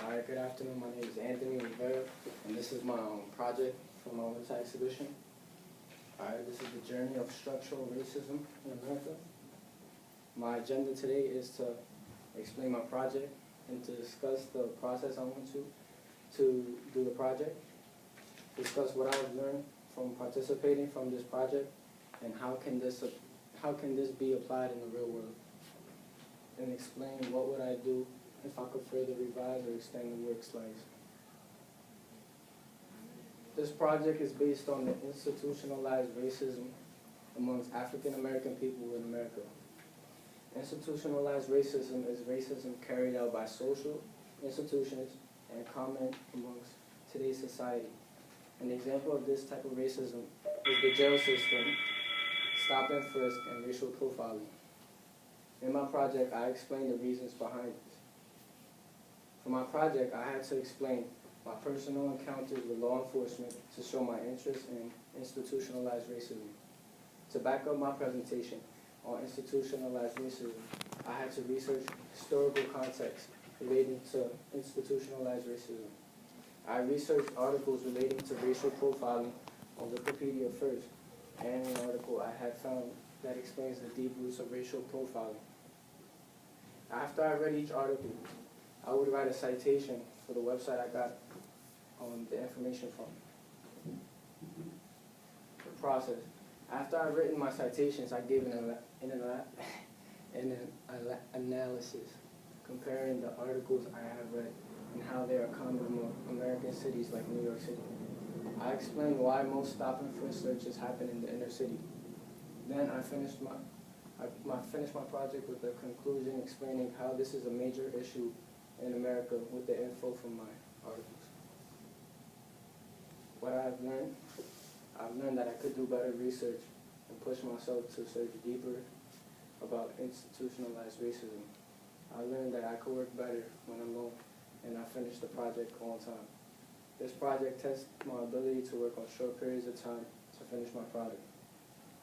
Hi, good afternoon. My name is Anthony Rivera, and this is my project for my website exhibition. Alright, this is the journey of structural racism in America. My agenda today is to explain my project and to discuss the process I went to do the project, discuss what I've learned from participating from this project, and how can this be applied in the real world, and explain what would I do if I could further revise or extend the work slice. This project is based on the institutionalized racism amongst African American people in America. Institutionalized racism is racism carried out by social institutions and common amongst today's society. An example of this type of racism is the jail system, stop and frisk, and racial profiling. In my project, I explained the reasons behind this. For my project, I had to explain my personal encounters with law enforcement to show my interest in institutionalized racism. To back up my presentation on institutionalized racism, I had to research historical context relating to institutionalized racism. I researched articles relating to racial profiling on Wikipedia first, and an article I had found that explains the deep roots of racial profiling. After I read each article, I would write a citation for the website I got the information from. The process. After I've written my citations, I gave an analysis comparing the articles I have read and how they are common among American cities like New York City. I explained why most stop and frisk searches happen in the inner city. Then I finished my project with a conclusion explaining how this is a major issue in America with the info from my articles. What I've learned that I could do better research and push myself to search deeper about institutionalized racism. I learned that I could work better when I'm alone, and I finished the project on time. This project tests my ability to work on short periods of time to finish my product.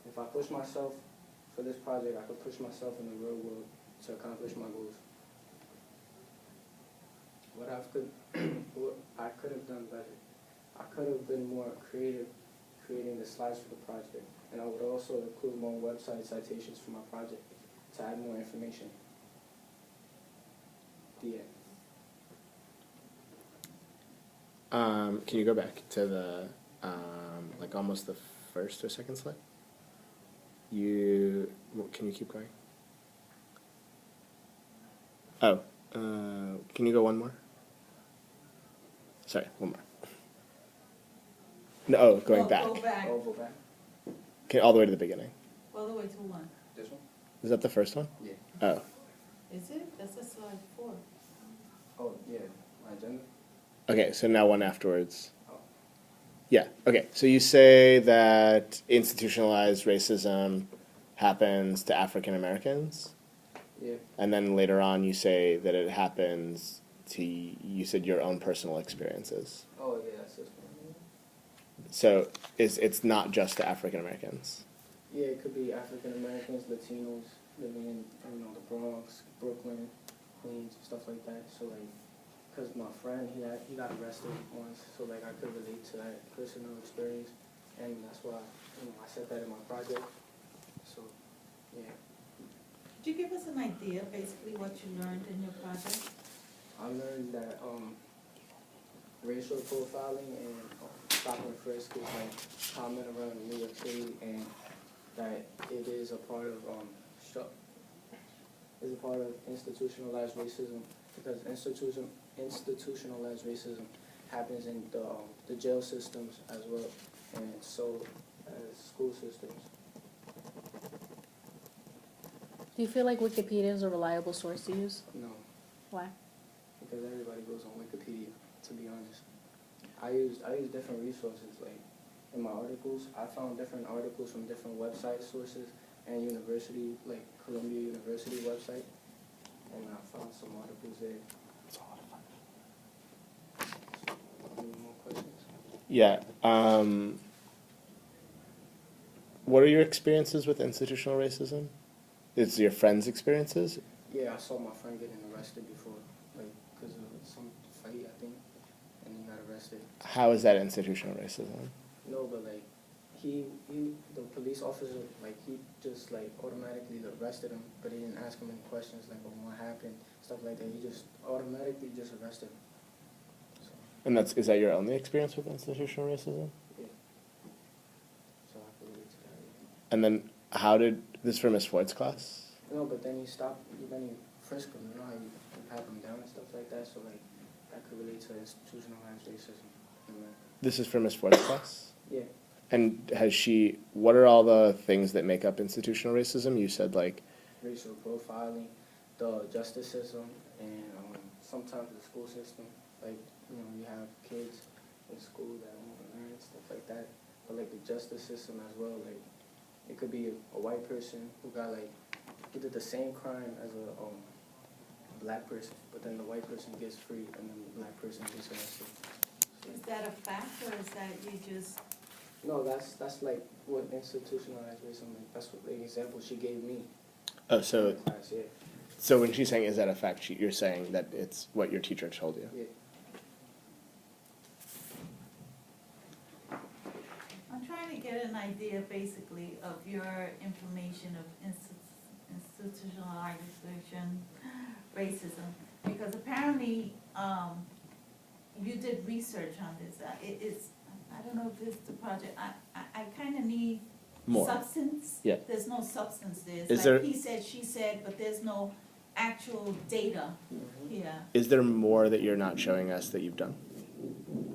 If I push myself for this project, I could push myself in the real world to accomplish my goals. What I could have done better. I could have been more creative creating the slides for the project, and I would also include more website citations for my project to add more information. The end. Can you go back to the, like almost the first or second slide? Can you keep going? Oh, can you go one more? Sorry, one more. No, going back. Go back. Oh, go back. Okay, all the way to the beginning. All the way to one. This one? Is that the first one? Yeah. Oh. Is it? That's a slide 4. Oh, yeah. My agenda? Okay, so now one afterwards. Oh. Yeah, okay. So you say that institutionalized racism happens to African Americans? Yeah. And then later on you say that it happens to, you said, your own personal experiences. Oh, yeah, that's this one. So it's not just to African Americans? Yeah, it could be African Americans, Latinos living in, the Bronx, Brooklyn, Queens, stuff like that. So like, because my friend, he got arrested once, so like I could relate to that personal experience, and that's why I said that in my project. So yeah. Could you give us an idea, basically, what you learned in your project? I learned that racial profiling and stop and frisk is like common around New York City, and that it is a part of institutionalized racism, because institutionalized racism happens in the jail systems as well, and so as school systems. Do you feel like Wikipedia is a reliable source to use? No, Why? because everybody goes on Wikipedia. To be honest, I use different resources. Like in my articles, I found different articles from different website sources and university, like Columbia University website, and I found some articles there. That's a lot of fun. Any more questions? Yeah. What are your experiences with institutional racism? It's your friends' experiences? Yeah, I saw my friend getting arrested before, like, because of some fight How is that institutional racism? No, but like, the police officer, like, he just like automatically arrested him, but he didn't ask him any questions like, oh, what happened, stuff like that. He just automatically just arrested him. So, And is that your only experience with institutional racism? yeah. So I can relate to that. Yeah. And then how did this for Miss Floyd's class? No, but then he stopped, then he frisked him, you know how you pat him down and stuff like that, so like, that could relate to institutionalized racism. You know? This is for Miss Floyd's class? Yeah. And what are all the things that make up institutional racism? You said like... Racial profiling, the justice system, and sometimes the school system. Like, you know, you have kids in school that don't want to learn, stuff like that. But like the justice system as well, like, it could be a white person who did the same crime as a black person, but then the white person gets free and then the black person gets arrested. Is that a fact, or is that you just... No, that's like what institutionalized racism, like, that's what the example she gave me. Oh, so in class, yeah. So when she's saying, is that a fact, you're saying that it's what your teacher told you? Yeah. I'm trying to get an idea, basically, of your information of institutionalization, racism, because apparently you did research on this. I don't know if it's the project. I kind of need More substance. Yeah. There's no substance there. It's Is like there... he said, she said, but there's no actual data here. Is there more that you're not showing us that you've done?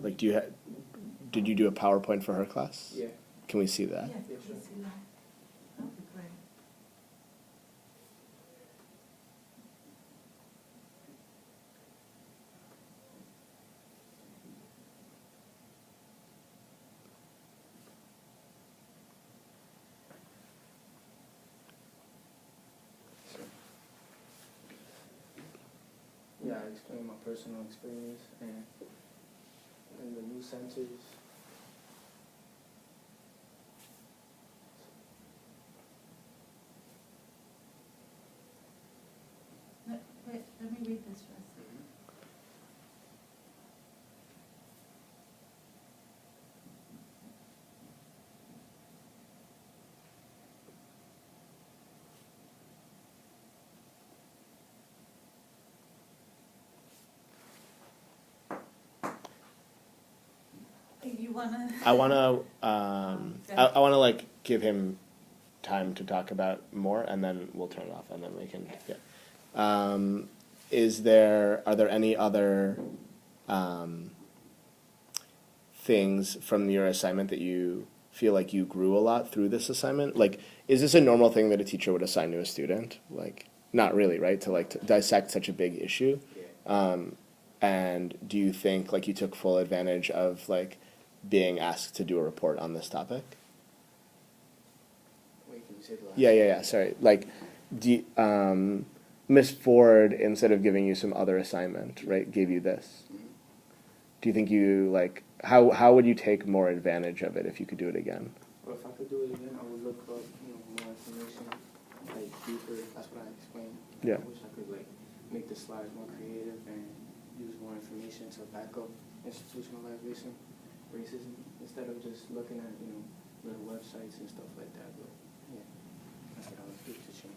Like, did you do a PowerPoint for her class? Yeah. Can we see that? Yeah, please see that. That'd be great. Yeah, I explained my personal experience and the new centers. Wait, let me read this first. You wanna? I want to like give him time to talk about more, and then we'll turn it off, and then we can. Yeah. Are there any other things from your assignment that you feel like you grew a lot through this assignment? Like, is this a normal thing that a teacher would assign to a student? Like, not really, right? To dissect such a big issue. Yeah. And do you think like you took full advantage of like being asked to do a report on this topic? Wait, can you say the last? Yeah. Sorry. Like, Miss Ford, instead of giving you some other assignment, right, gave you this. Mm-hmm. Do you think you like how would you take more advantage of it if you could do it again? Well, if I could do it again, I would look up, more information, like deeper. That's what I explained. Yeah. I wish I could like make the slides more creative and use more information to back up institutionalized racism instead of just looking at little websites and stuff like that. But yeah, that's what I would do to change.